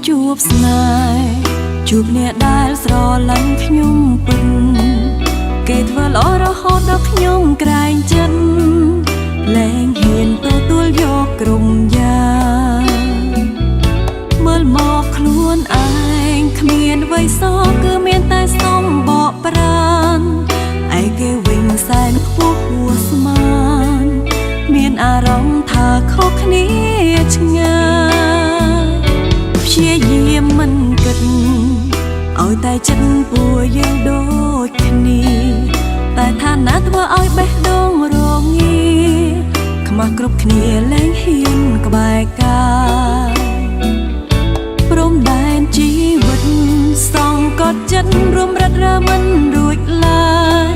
ជួបស្នេហ៍ជួបអ្នកដែលស្រឡាញ់ខ្ញុំពិតគេធ្វើល្អរហូតដល់ខ្ញុំក្រែងចិត្តលែងហ៊ានទទួលយកក្រុមយ៉ាងមើលមកខ្លួនឯងគ្មានអ្វីសោះគឺមានតែសំបកប្រានឯគេវិញសែនខ្ពស់ហួសស្មានមានអារម្មណ៍ថាខុសគ្នាឆ្ងាយព្យាយាមមិនគិតឲ្យតែចិត្តពួកយើងដូចគ្នាតែឋានៈធ្វើឲ្យបេះដូងរងាខ្មាស់គ្រប់គ្នាលែងហ៊ានក្បែរកាយព្រំដែនជីវិតសងកត់ចិត្តរួមរត់រើមិនរួចឡើយ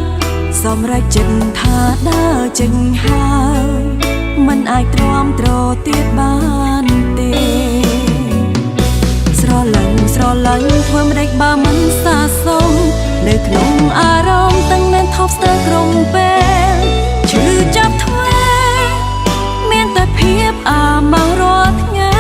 សម្រេចចិត្តថាដើរចេញហើយមិនអាចទ្រាំទ្រទៀតបានទេស្រឡាញ់ធ្វើមិនដេចបើមិនសាសុំនៅក្នុងអារម្មណ៍ទាំងនឹងថប់ស្ទើរក្រុមពេលឈឺចាប់ធ្វេមានតែភាពអាម៉ាស់រាល់ថ្ងៃ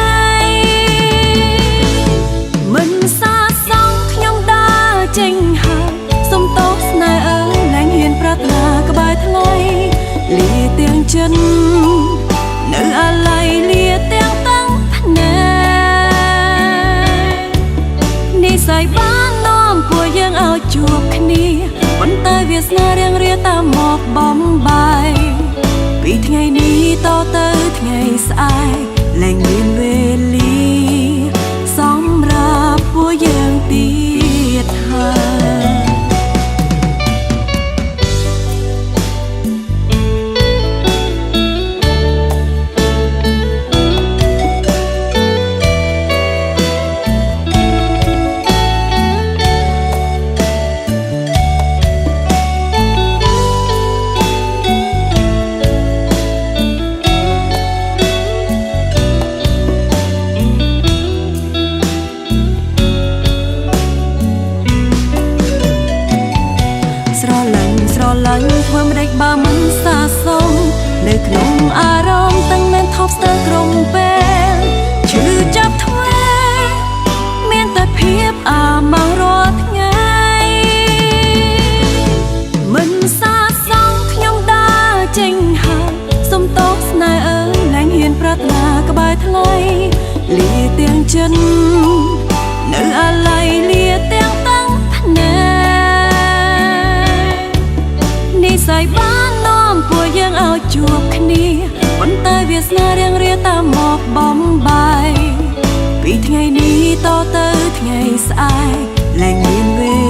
មិនសាសងខ្ញុំដើរចេញហើយសុំទោសស្នេហ៍អើយលែងហ៊ានប្រាថ្នាក្បែរថ្លៃលាទាំងចិននៅអាឡ័យលាទាំងតាំងភ្នែកនិស្ស័យបាននាំពួកយើងឲ្យជួបគ្នាប៉ុន្តែវាសនារៀងរាតាមមកបំបាយពីថ្ងៃនេះតទៅថ្ងៃស្អែកលែងមានវេលាសម្រាប់ពួកយើងទៀតហើយធ្វើមិនដេចបើមិនសាសុំនៅក្នុងអារម្មណ៍ទាំងនឹងថប់ស្ទើរក្រុមពេលឈឺចាប់ធ្វេមានតែភាពអាម៉ាស់រាល់ថ្ងៃមិនសាសងខ្ញុំដើរចេញហើយសុំទោសស្នេហ៍អើយលែងហ៊ានប្រាថ្នាក្បែរថ្លៃលាទាំងចិននៅអាឡ័យលាទាំងតាំងភ្នែកនិស្ស័យបាននាំពួកយើងឲ្យជួបគ្នាប៉ុន្តែវាសនារៀងរាតាមមកបំបាយពីថ្ងៃនេះតទៅថ្ងៃស្អែកលែងមានវេ